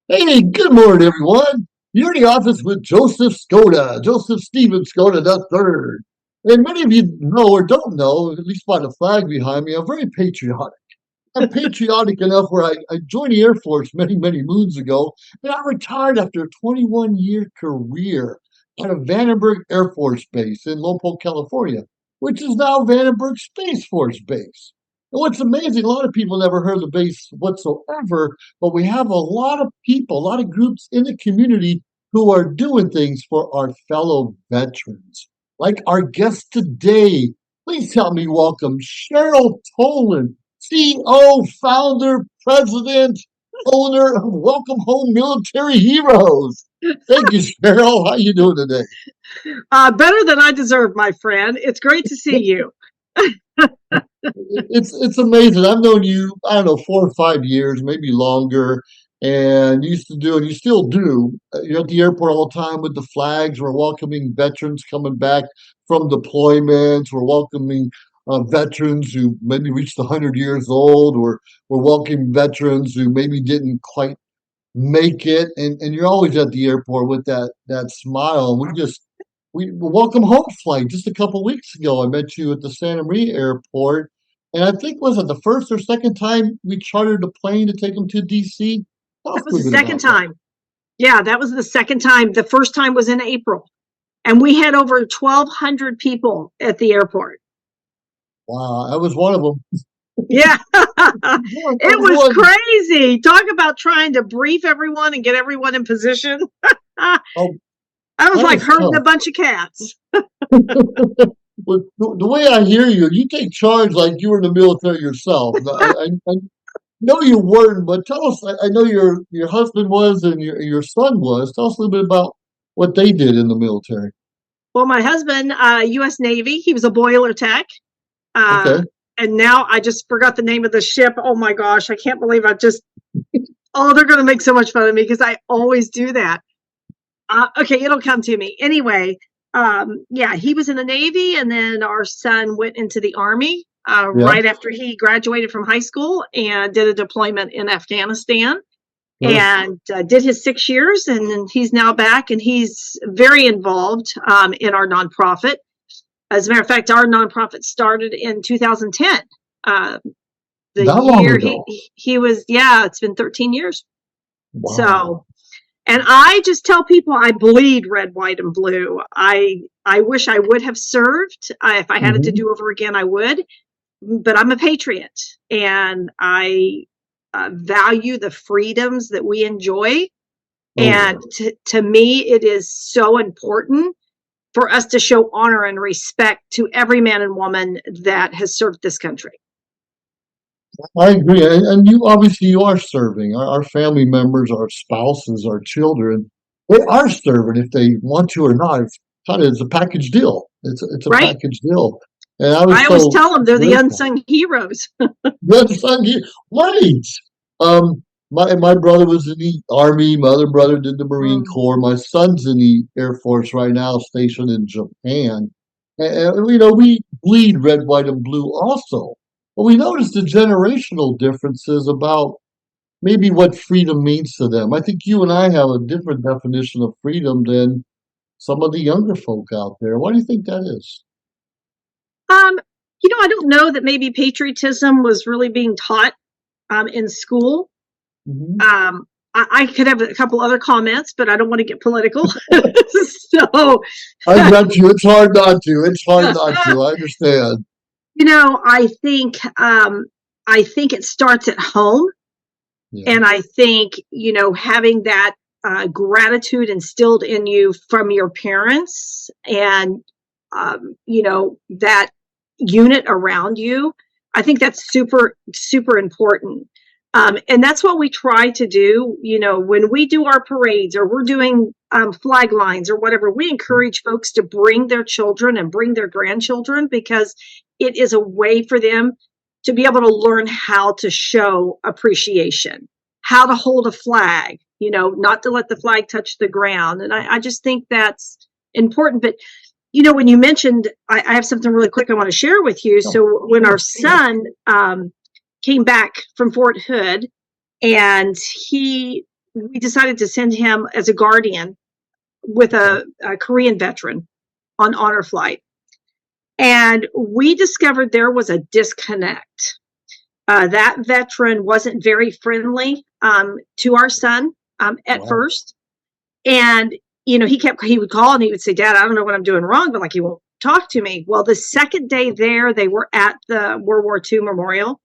Hey, good morning, everyone. You're in the office with Joseph Skoda, Joseph Stephen Skoda the third. And many of you know or don't know, at least by the flag behind me, I'm very patriotic. I'm patriotic enough where I joined the Air Force many, many moons ago, and I retired after a 21-year career at a Vandenberg Air Force Base in Lompoc, California, which is now Vandenberg Space Force Base. And what's amazing, a lot of people never heard of the base whatsoever, but we have a lot of people, a lot of groups in the community who are doing things for our fellow veterans. Like our guest today, please help me welcome Cheryl Tolan, CEO, founder, president, owner of Welcome Home Military Heroes. Thank you, Cheryl. How you doing today? Better than I deserve, my friend. It's great to see you. It's amazing. I've known you, I don't know, 4 or 5 years, maybe longer, and you used to do, and you still do. You're at the airport all the time with the flags. We're welcoming veterans coming back from deployments. We're welcoming veterans who maybe reached 100 years old, or we're welcoming veterans who maybe didn't quite make it. And you're always at the airport with that smile. We welcome home flight just a couple weeks ago. I met you at the Santa Maria airport, and I think was it the first or second time we chartered a plane to take them to DC? Tell us That a was the little bit second about that. time. Yeah, that was the second time. The first time was in April. And we had over 1,200 people at the airport. Wow, I was one of them. Yeah, I it was was one. crazy. Talk about trying to brief everyone and get everyone in position. I Oh, was that like was herding a tough. bunch of cats. But the way I hear you, you take charge like you were in the military yourself. I know you weren't, but tell us. I know your husband was and your son was. Tell us a little bit about what they did in the military. Well, my husband, U.S. Navy, he was a boiler tech. Uh, Okay. and now I just forgot the name of the ship. Oh my gosh, I can't believe oh, they're going to make so much fun of me because I always do that. Okay, it'll come to me. Anyway, yeah, he was in the Navy, and then our son went into the Army Yeah. right after he graduated from high school and did a deployment in Afghanistan Sure. and did his 6 years. And then he's now back, and he's very involved in our nonprofit. As a matter of fact, our nonprofit started in 2010. Uh, the That long year ago. he was, yeah, it's been 13 years. So, Wow. and I just tell people I bleed red, white, and blue. I wish I would have served. If I had it to Hmm. do over again, I would. But I'm a patriot, and I value the freedoms that we enjoy. Oh And yeah. to me, it is so important for us to show honor and respect to every man and woman that has served this country. I agree. And you obviously you are serving. Our family members, our spouses, our children, they are serving if they want to or not. It's a package deal. It's a Right? package deal. And I was I always so tell them they're the grateful. unsung heroes. Yes, son, right. My brother was in the Army. My other brother did the Marine Mm. Corps. My son's in the Air Force right now, stationed in Japan. And we bleed red, white, and blue also. But we noticed the generational differences about maybe what freedom means to them. I think you and I have a different definition of freedom than some of the younger folk out there. Why do you think that is? Um, I don't know that maybe patriotism was really being taught in school. Mhm. I could have a couple other comments, but I don't want to get political. So, I got you. It's hard not to. It's hard not to. I understand. I think it starts at home, Yeah. and I think having that gratitude instilled in you from your parents, and that unit around you. I think that's super super important. And that's what we try to do. When we do our parades or we're doing flag lines or whatever, we encourage folks to bring their children and bring their grandchildren because it is a way for them to be able to learn how to show appreciation, how to hold a flag, not to let the flag touch the ground. And I just think that's important. But when you mentioned, I have something really quick I want to share with you. No, So when our sure. son came back from Fort Hood, and he we decided to send him as a guardian with a Korean veteran on honor flight. And we discovered there was a disconnect. That veteran wasn't very friendly to our son at first. And, he would call and he would say, Dad, I don't know what I'm doing wrong, but he won't talk to me. Well, the second day there, they were at the World War II Memorial.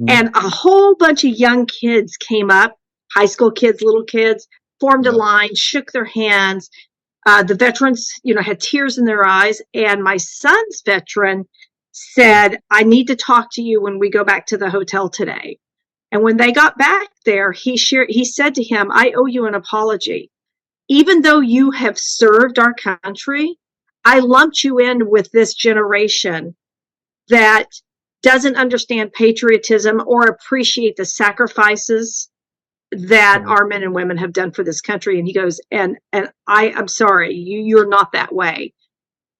And a whole bunch of young kids came up, high school kids, little kids, formed a line, shook their hands. The veterans, had tears in their eyes. And my son's veteran said, I need to talk to you when we go back to the hotel today. And when they got back there, he said to him, I owe you an apology. Even though you have served our country, I lumped you in with this generation that doesn't understand patriotism or appreciate the sacrifices that our men and women have done for this country. And he goes, and I'm sorry, you're not that way.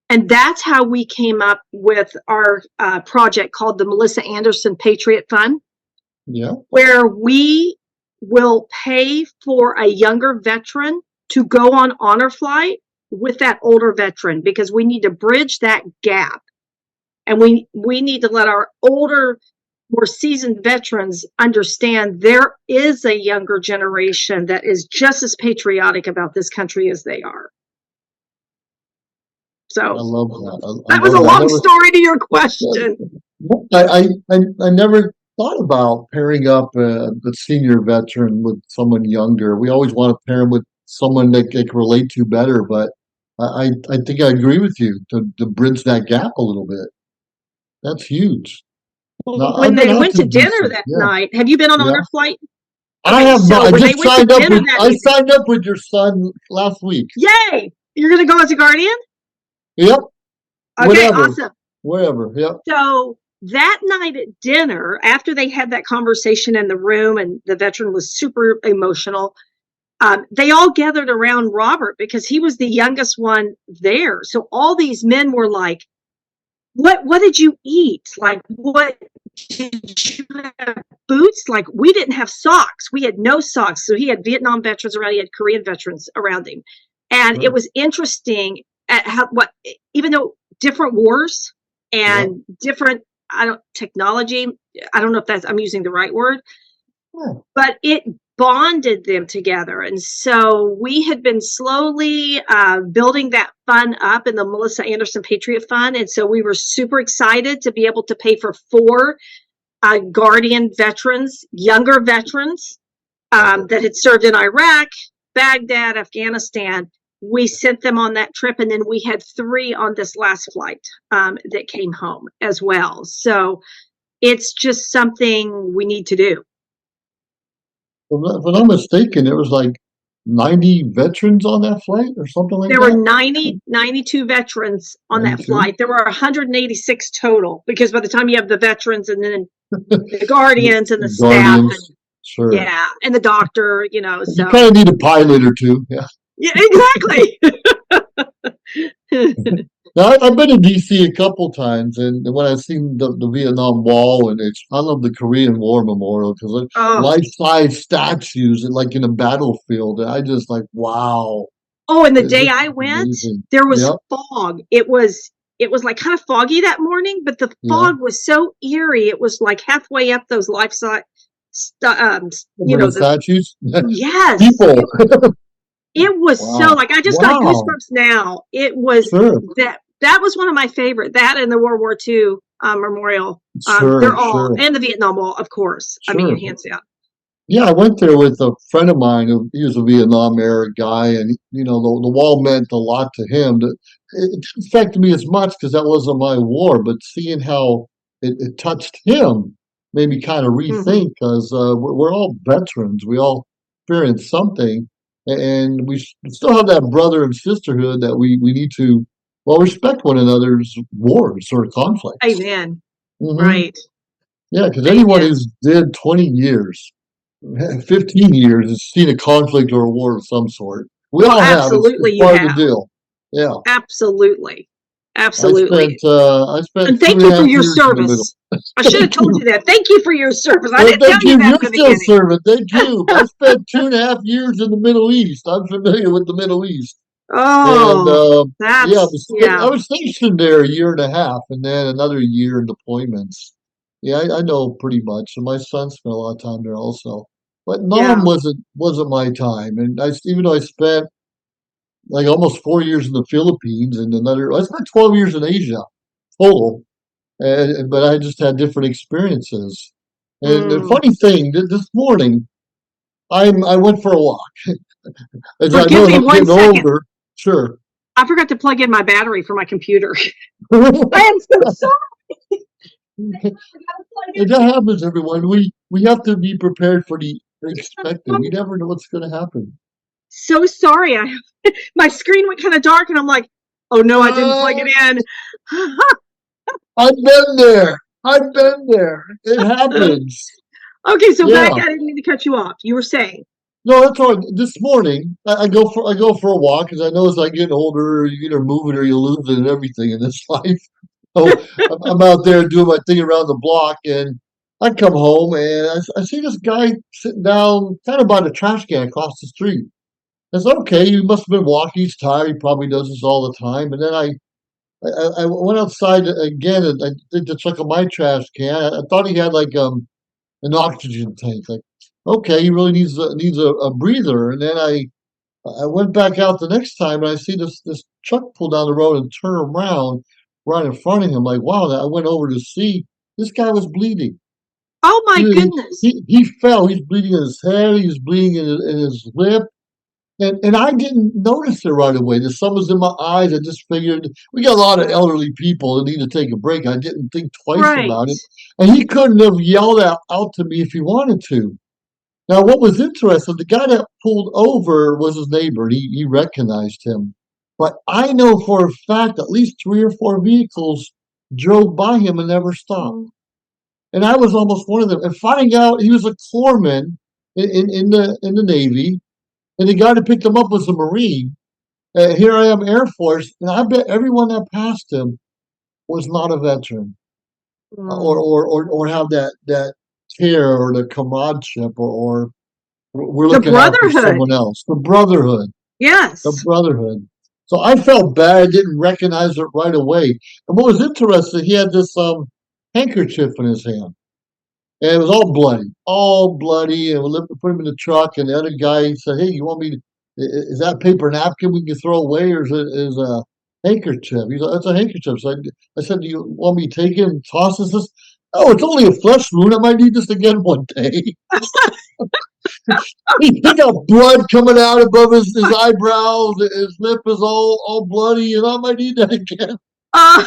And that's how we came up with our project called the Melissa Anderson Patriot Fund, where we will pay for a younger veteran to go on honor flight with that older veteran, because we need to bridge that gap. And we need to let our older, more seasoned veterans understand there is a younger generation that is just as patriotic about this country as they are. So I love that. That was a long story to your question. I never thought about pairing up the senior veteran with someone younger. We always want to pair them with someone that they can relate to better, but I think I agree with you to bridge that gap a little bit. That's huge. Now, when they went to dinner that night, have you been on honor flight? I have not. I signed up with your son last week. Yay! You're going to go as a guardian? Yep. Okay, whatever. Awesome. Wherever, yep. So that night at dinner, after they had that conversation in the room and the veteran was super emotional, they all gathered around Robert because he was the youngest one there. So all these men were like, what did you eat? What did you have boots? We didn't have socks. We had no socks. So he had Vietnam veterans around, he had Korean veterans around him. And it was interesting at even though different wars and different technology, I don't know if I'm using the right word, but it bonded them together. And so we had been slowly building that fund up in the Melissa Anderson Patriot Fund. And so we were super excited to be able to pay for 4 Guardian veterans, younger veterans that had served in Iraq, Baghdad, Afghanistan. We sent them on that trip. And then we had 3 on this last flight that came home as well. So it's just something we need to do. If I'm not mistaken, it was 90 veterans on that flight or something like that? There were 92 veterans on 92? That flight. There were 186 total, because by the time you have the veterans and then the guardians and the staff. And, sure. Yeah, and the doctor, so. You kind of need a pilot or two, yeah. Yeah, exactly. Now, I've been to D.C. a couple times, and when I've seen the Vietnam Wall, and I love the Korean War Memorial because life-size statues, in a battlefield, and I just wow. Oh, and the day I went, there was fog. It was kind of foggy that morning, but the fog was so eerie. It was halfway up those life-size, statues. Yes, people. It was so I just got goosebumps now. It was that was one of my favorite. That and the World War II Memorial. They're all and the Vietnam Wall, of course. Sure. I mean, hands down. Yeah, I went there with a friend of mine he was a Vietnam era guy, and the wall meant a lot to him. It didn't affect me as much because that wasn't my war, but seeing how it touched him made me kind of rethink because we're all veterans. We all experienced something. And we still have that brother and sisterhood that we need to, respect one another's wars or conflicts. Amen. Right. Yeah, because anyone who's did 20 years, 15 years has seen a conflict or a war of some sort. We all have. Absolutely, it's part of the deal. Yeah. Absolutely. Absolutely. I spent And two thank and a you for half your years in the middle. service. I should have Thank told you. you that. Thank you for your service. I Well, didn't tell thank you you. that You're at the still beginning. serving. Thank you. I spent 2.5 years in the Middle East. I'm familiar with the Middle East. And Oh, yeah, I yeah, was stationed there a year and a half, and then another year in deployments. Yeah, I know pretty much. And my son spent a lot of time there also. But Nam yeah. wasn't my time. And even though I spent like almost 4 years in the Philippines and I spent 12 years in Asia total. But I just had different experiences. And the Mm. funny thing, this morning I went for a walk. As I Forgive know, as me I'm one getting second. older, sure. I forgot to plug in my battery for my computer. I am so sorry. I gotta plug And it. that happens, everyone. We have to be prepared for the unexpected. We never know what's going to happen. So sorry. My screen went kind of dark, and I'm like, oh no, I didn't plug Uh, it in. I've been there. I've been there. It happens. Okay, so back. Yeah. I didn't mean to cut you off. You were saying. No, that's all right. This morning, I go for a walk because I know as I get older, you either move it or you lose it and everything in this life. So I'm out there doing my thing around the block, and I come home and I see this guy sitting down kind of by the trash can across the street. I said, okay, he must have been walking. He's tired. He probably does this all the time. And then I went outside again and I did the check on my trash can. I thought he had like an oxygen tank. Like, okay, he really needs a breather. And then I went back out the next time and I see this truck pull down the road and turn around right in front of him. Like, wow! I went over to see this guy was bleeding. Oh my He goodness. he fell. He's bleeding in his head. He was bleeding in his lip. And I didn't notice it right away. The sun was in my eyes. I just figured we got a lot of elderly people that need to take a break. I didn't think twice Right. about it. And he couldn't have yelled out to me if he wanted to. Now, what was interesting, the guy that pulled over was his neighbor. He recognized him. But I know for a fact at least 3 or 4 vehicles drove by him and never stopped. And I was almost one of them. And finding out he was a corpsman in the Navy, and the guy that picked him up was a Marine. Here I am, Air Force, and I bet everyone that passed him was not a veteran, Mm. or have that care or the comradeship, or we're The looking out for brotherhood. someone else. The Yes. brotherhood. So I felt bad. I didn't recognize it right away. And what was interesting, he had this handkerchief in his hand. And it was all bloody. And we put him in the truck. And the other guy said, "Hey, you want me to? Is that paper napkin we can throw away, or is a handkerchief?" He's like, "That's a handkerchief." So I said, "Do you want me to take it and toss this?" "Oh, it's only a flesh wound. I might need this again one day." He got blood coming out above his eyebrows. His lip is all bloody, and I might need that again. Uh,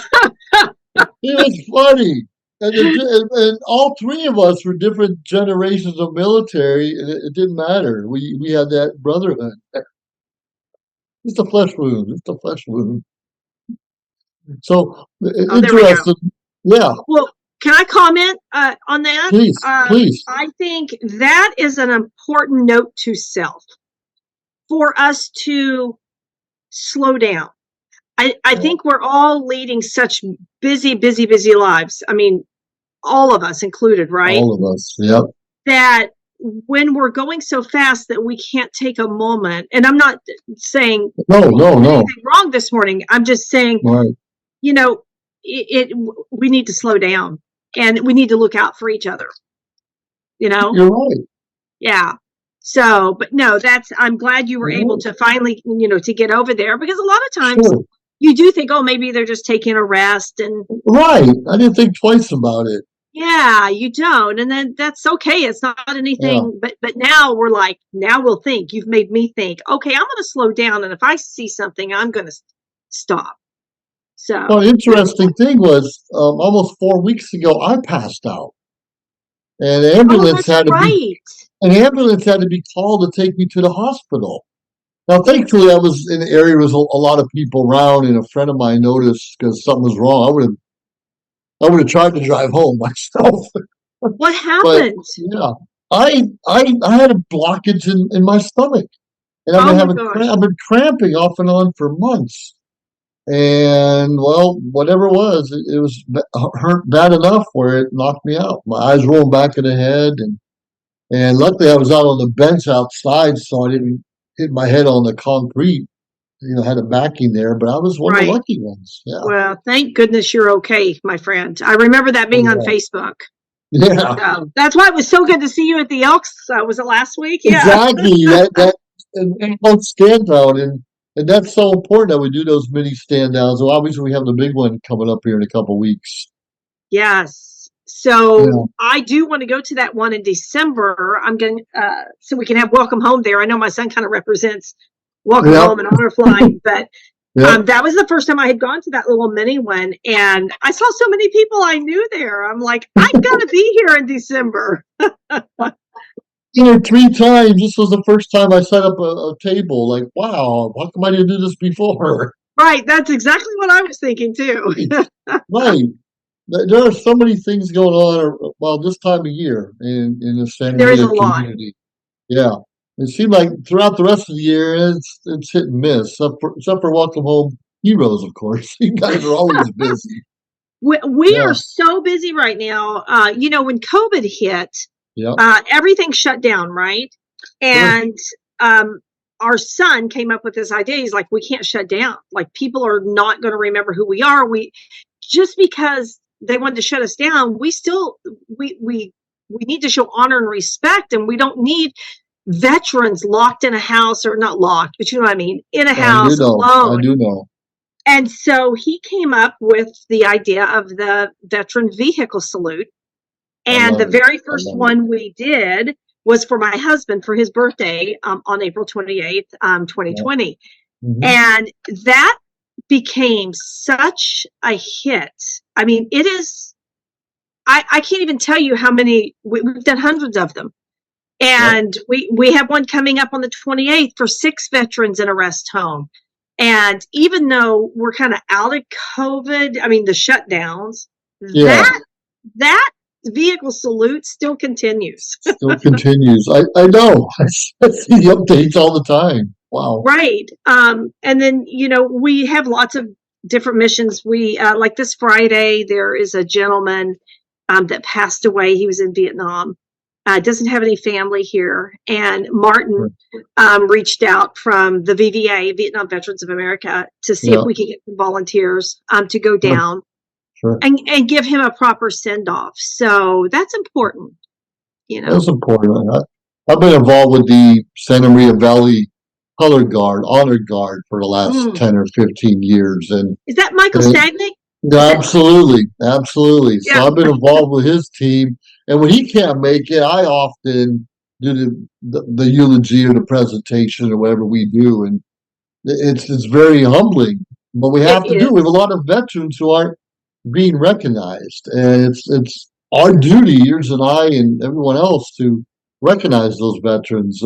It was funny. And all three of us were different generations of military, and it didn't matter. We had that brotherhood. It's a flesh wound. It's a flesh wound. So oh, there we go. interesting. Yeah, Well, can I comment on that? please, please. I think that is an important note to self for us to slow down. I Yeah, think we're all leading such busy lives. I mean, all of us included, right? all of us. Yep. That when we're going so fast that we can't take a moment, and I'm not saying No, no, no. anything wrong this morning. I'm just saying, Right. you know, we need to slow down and we need to look out for each other, you know? You're right. Yeah. So, but no, I'm glad you were You're able right. to finally, to get over there because a lot of times Sure. you do think, oh, maybe they're just taking a rest and Right. I didn't think twice about it. yeah, you don't. And then that's okay. It's not Yeah. anything, but now we're like, now we'll think. You've made me think, okay, I'm going to slow down. And if I see something, I'm going to stop. Well, So, the interesting thing was, almost 4 weeks ago, I passed out, and oh, that's right. an ambulance had to be called to take me to the hospital. Now, thankfully, I was in an area where there was a lot of people around, and a friend of mine noticed because something was wrong. I would have tried to drive home myself, What but happened? yeah, I had a blockage in my stomach, and Oh my gosh. I've been cramping off and on for months. And well, whatever it was, it was hurt bad enough where it knocked me out. My eyes rolled back in the head, and luckily I was out on the bench outside, so I didn't hit my head on the concrete. Had a backing there, but I was one of the Right. lucky ones. Yeah, Well, thank goodness you're okay, my friend. I remember that being on yeah, Facebook. yeah. So that's why it was so good to see you at the Elks. Was it last week? Yeah. Exactly. That and both stand out, and that's so important that we do those mini stand downs. So obviously we have the big one coming up here in a couple weeks. Yes. Yeah, So I do want to go to that one in December. I'm going so we can have Welcome Home there. I know my son kind of represents Welcome yep, Home and Honor Flight, but yep. that was the first time I had gone to that little mini one, and I saw so many people I knew there. I'm like, I've got to be here in December. Been there 3 times. This was the first time I set up a table. Like, wow, how come I didn't do this before? Right. That's exactly what I was thinking too. Right. There are so many things going on, well, this time of year in the Santa There is a Maria lot. community. Yeah. It seemed like throughout the rest of the year, it's hit and miss, except for Welcome Home Heroes, of course. You guys are always busy. We Yeah. are so busy right now. When COVID hit, Yeah. everything shut down, right? Sure. And our son came up with this idea. He's like, we can't shut down. Like, people are not going to remember who we are. We just because they wanted to shut us down, we need to show honor and respect, and we don't need veterans locked in a house, or not locked, but you know what I mean, in a I do house know. I alone. do know. And so he came up with the idea of the veteran vehicle salute. I And the love it. very I first love it. one we did was for my husband for his birthday on April 28th, Yeah. 2020. Hmm. And that became such a hit. I mean, it is, I can't even tell you how many, we've done hundreds of them. Yep. And we have one coming up on the 28th for 6 veterans in a rest home. And even though we're kind of out of COVID, I mean, the shutdowns, Yeah. that vehicle salute still continues. Still continues. I know. I see the updates all the time. Wow. Right. And then, we have lots of different missions. We, like this Friday, there is a gentleman that passed away. He was in Vietnam. Doesn't have any family here. And Sure. Martin reached out from the VVA, Vietnam Veterans of America, to see if Yeah. we could get some volunteers to go Sure. down Sure. and give him a proper send off. So that's important, you That's know. important. I've been involved with the Santa Maria Valley Color Guard, Honor Guard for the last Mm. 10 or 15 years. Is that Michael And Stagnick? yeah, Is that? absolutely. Absolutely. So Yeah. I've been involved with his team. And when he can't make it, I often do the eulogy or the presentation or whatever we do. And it's very humbling, but we It have to do. We have a is. lot of veterans who aren't being recognized, and it's our duty, yours and I, and everyone else, to recognize those veterans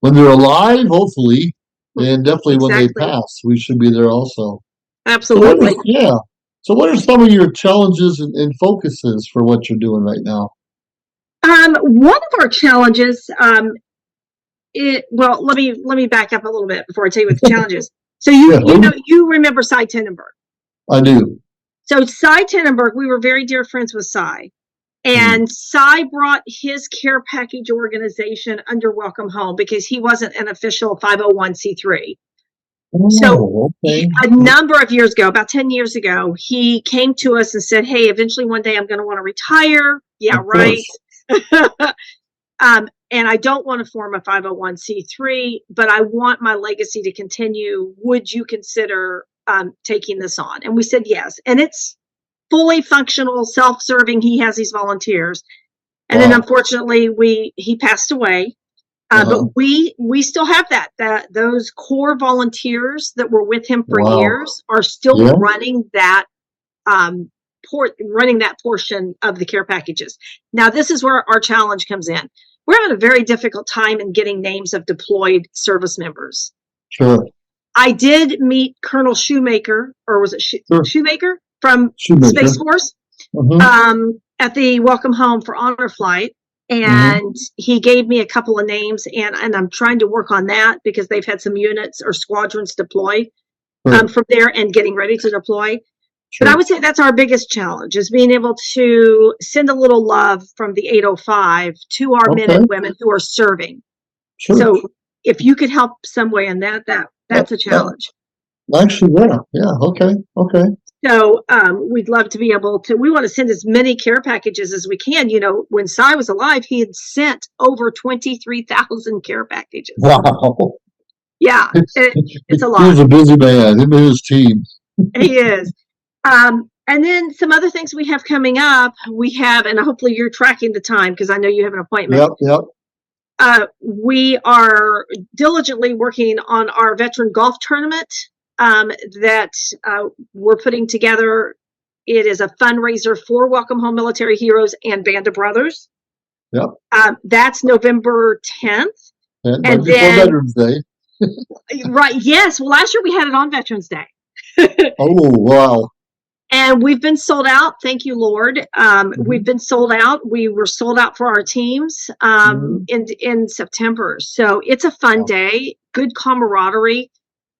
when they're alive, hopefully, and definitely when they Exactly. pass. We should be there also. So Absolutely. yeah. So what are some of your challenges and focuses for what you're doing right now? One of our challenges, well, let me back up a little bit before I tell you what the challenge is. So Yeah, you remember Cy Tenenberg. I do. So Cy Tenenberg, we were very dear friends with Cy. Mm. And Cy brought his care package organization under Welcome Home because he wasn't an official 501c3. So Oh, okay. a number of years ago, about 10 years ago, he came to us and said, hey, eventually one day I'm going to want to retire. Yeah, Of right. course. And I don't want to form a 501c3, but I want my legacy to continue. Would you consider taking this on? And we said yes. And it's fully functional, self-serving. He has these volunteers. And then Wow. unfortunately, he passed away. Uh-huh. But we still have that those core volunteers that were with him for Wow. years are still Yeah. running that running that portion of the care packages. Now, this is where our challenge comes in. We're having a very difficult time in getting names of deployed service members. Sure. I did meet Colonel Shoemaker, or was it Sure. Shoemaker from Shoemaker. Space Force, Mm-hmm. at the Welcome Home for Honor Flight. Mm-hmm. And he gave me a couple of names, and I'm trying to work on that because they've had some units or squadrons deployed. Sure. from there and getting ready to deploy. But I Sure. would say that's our biggest challenge is being able to send a little love from the 805 to our men Okay. and women who are serving. Sure. So if you could help some way in that, Yep. that's a Yep. challenge. Actually, yeah. Yeah. Okay. Okay. So we'd love to be able to, we want to send as many care packages as we can. You know, when Cy was alive, he had sent over 23,000 care packages. Wow. Yeah, it's a He was lot. a busy man. Him and his team. He is. And then some other things we have coming up, we have, and hopefully you're tracking the time because I know you have an appointment. Yep. Yep. We are diligently working on our veteran golf tournament that we're putting together. It is a fundraiser for Welcome Home Military Heroes and Band of Brothers. Yep. That's November 10th. And And before then, Veterans Day. right, yes. Well, last year we had it on Veterans Day. Oh, wow. And we've been sold out. Thank you, Lord. We've been sold out. We were sold out for our teams in September. So it's a fun day, good camaraderie.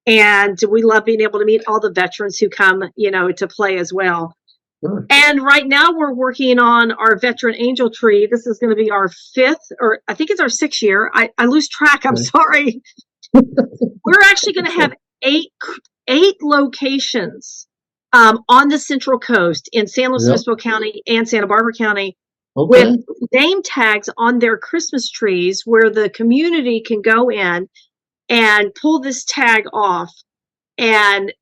And we love being able to meet all the veterans who come, you know, to play as well. Sure. And right now we're working on our veteran angel tree. This is going to be our 5th, or I think it's our 6th year. I lose track. I'm sorry. We're actually going to have eight locations on the Central Coast in San Luis Obispo County and Santa Barbara County with name tags on their Christmas trees where the community can go in and pull this tag off and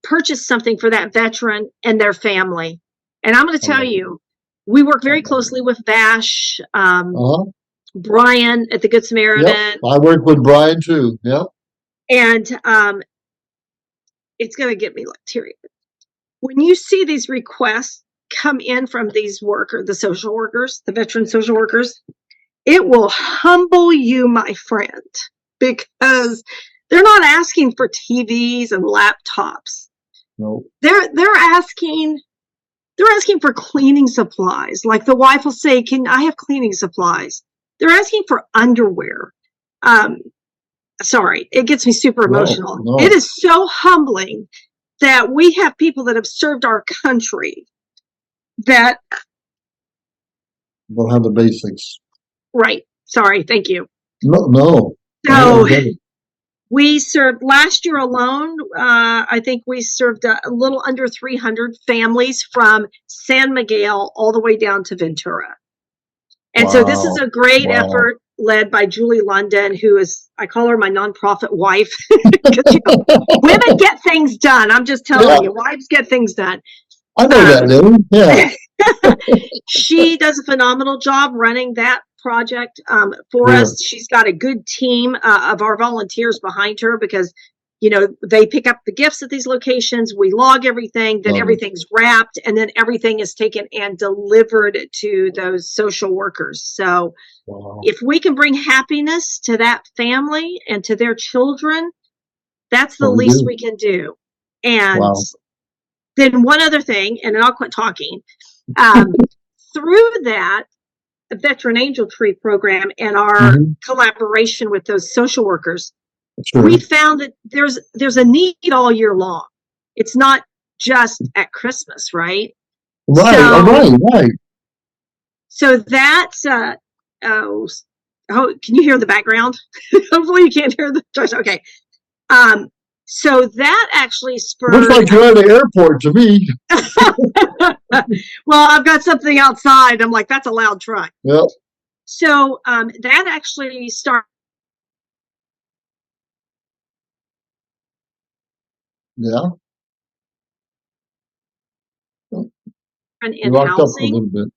purchase something for that veteran and their family. And I'm going to tell you, we work very closely with Vash, Brian at the Good Samaritan. Yep. I work with Brian too. Yep. And it's going to get me like teary. When you see these requests come in from these the social workers, the veteran social workers, it will humble you, my friend, because they're not asking for TVs and laptops. No. They're asking for cleaning supplies. Like the wife will say, "Can I have cleaning supplies?" They're asking for underwear. Sorry, it gets me super emotional. No. It is so humbling that we have people that have served our country that don't have the basics. Right. Sorry. Thank you. No. So we served last year alone. I think we served a little under 300 families from San Miguel all the way down to Ventura. And so this is a great effort led by Julie London, who is, I call her my nonprofit wife. Women get things done. I'm just telling you, wives get things done. I know that, Lily. Yeah. She does a phenomenal job running that project for us. She's got a good team of our volunteers behind her because, you know, they pick up the gifts at these locations. We log everything, then everything's wrapped, and then everything is taken and delivered to those social workers. So if we can bring happiness to that family and to their children, that's the least we can do. And then one other thing, and then I'll quit talking. Through that Veteran Angel Tree program and our collaboration with those social workers, we found that there's a need all year long. It's not just at Christmas, right? Right. So that's can you hear the background? Hopefully you can't hear the okay. So that actually spurred. Looks like you're at the airport to me. Well, I've got something outside. I'm like, that's a loud truck. Yep. So that actually started. Yeah. In housing. Up a little bit.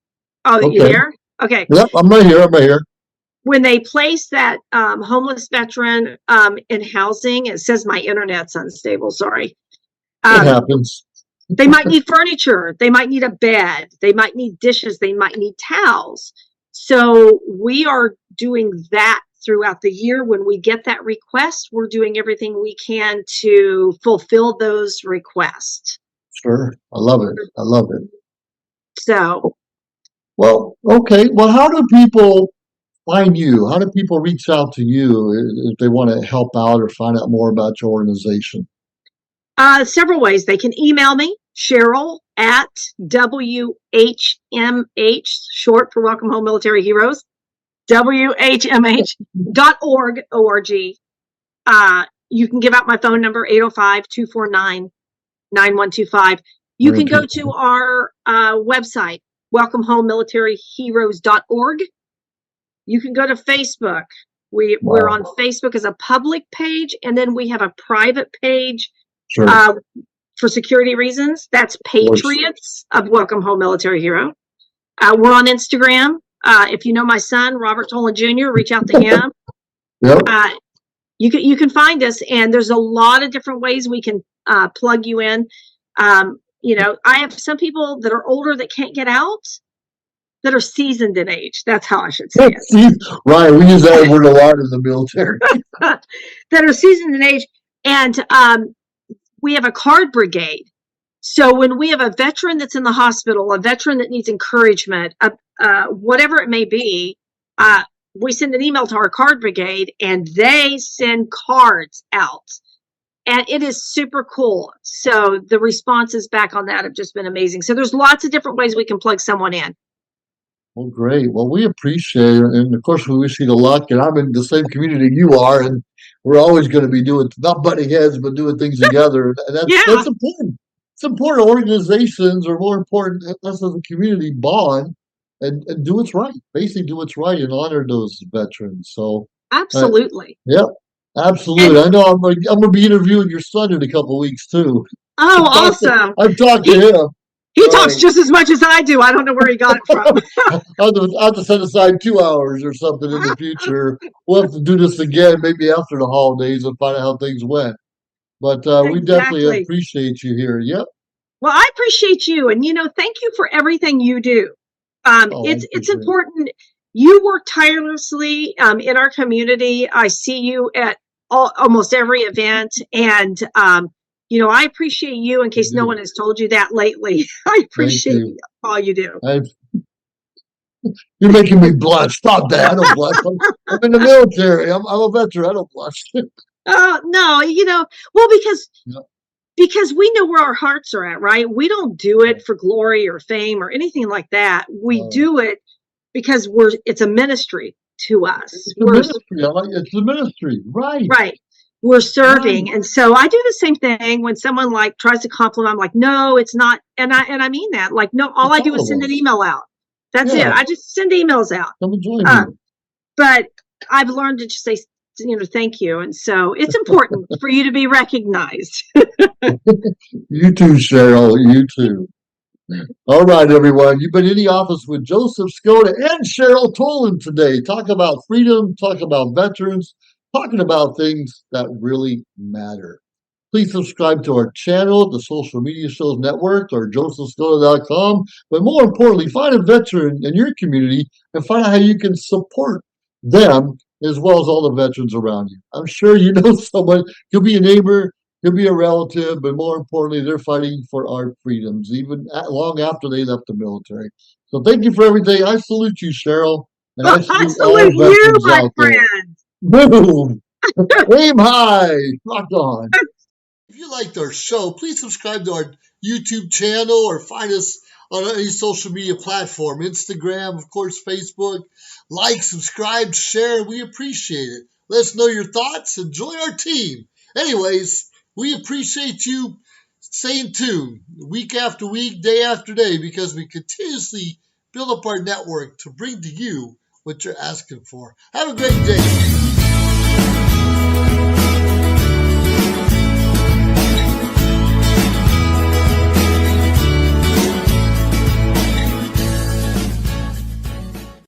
Oh, you there? Okay. Yep, I'm right here. When they place that homeless veteran in housing, it says my internet's unstable. Sorry. It happens. They might need furniture. They might need a bed. They might need dishes. They might need towels. So we are doing that throughout the year. When we get that request, we're doing everything we can to fulfill those requests. Sure. I love it. So. Well, okay. Well, how do people find you? How do people reach out to you if they want to help out or find out more about your organization? Several ways. They can email me, Cheryl at WHMH, short for Welcome Home Military Heroes, WHMH.org, O-R-G. You can give out my phone number, 805-249-9125. You can go to our website, welcomehomemilitaryheroes.org. You can go to Facebook. We're on Facebook as a public page, and then we have a private page for security reasons. That's Patriots of Welcome Home Military Hero. We're on Instagram. If you know my son, Robert Tolan Jr., reach out to him. You can find us, and there's a lot of different ways we can plug you in. You know, I have some people that are older that can't get out, that are seasoned in age. That's how I should say it. Right. We use that word a lot in the military. That are seasoned in age. And we have a card brigade. So when we have a veteran that's in the hospital, a veteran that needs encouragement, whatever it may be, we send an email to our card brigade, and they send cards out. And it is super cool. So the responses back on that have just been amazing. So there's lots of different ways we can plug someone in. Well, great. Well, we appreciate it. And of course, we wish you the luck. And I'm in the same community you are. And we're always going to be doing, not butting heads, but doing things together. And that's important. It's important. Organizations are more important. Us as a community bond and do what's right. Basically, do what's right and honor those veterans. So, absolutely. Yeah. Absolutely. And I know I'm going to be interviewing your son in a couple of weeks too. Oh, awesome. I've talked to him. He talks just as much as I do. I don't know where he got it from. I'll have to set aside 2 hours or something in the future. We'll have to do this again, maybe after the holidays, and find out how things went. But we definitely appreciate you here. Yep. Well, I appreciate you. And, you know, thank you for everything you do. It's important. You work tirelessly in our community. I see you at almost every event. And, you know, I appreciate you, in case no one has told you that lately. I appreciate all you do. You're making me blush. Stop that. I don't blush. I'm in the military. I'm a veteran. I don't blush. No, you know, well, because we know where our hearts are at, right? We don't do it for glory or fame or anything like that. We do it because it's a ministry to us. It's a ministry. Right. Right. We're serving. Right. And so I do the same thing when someone like tries to compliment. I'm like, no, it's not. And I mean that. Like, no, all I do is send an email out. That's it. I just send emails out. Come and join me. But I've learned to just say, you know, thank you. And so it's important for you to be recognized. You too, Cheryl. You too. All right, everyone. You've been in the office with Joseph Skoda and Cheryl Tolan today. Talk about freedom, talk about veterans, talking about things that really matter. Please subscribe to our channel, the Social Media Shows Network, or josephskoda.com. But more importantly, find a veteran in your community and find out how you can support them as well as all the veterans around you. I'm sure you know someone. Could be a neighbor, could be a relative, but more importantly, they're fighting for our freedoms, even long after they left the military. So thank you for everything. I salute you, Cheryl. And I salute you, my friend. Boom. Aim high. Rock on. If you liked our show, please subscribe to our YouTube channel or find us on any social media platform, Instagram, of course, Facebook. Like, subscribe, share. We appreciate it. Let us know your thoughts and join our team. Anyways, we appreciate you staying tuned week after week, day after day, because we continuously build up our network to bring to you what you're asking for. Have a great day.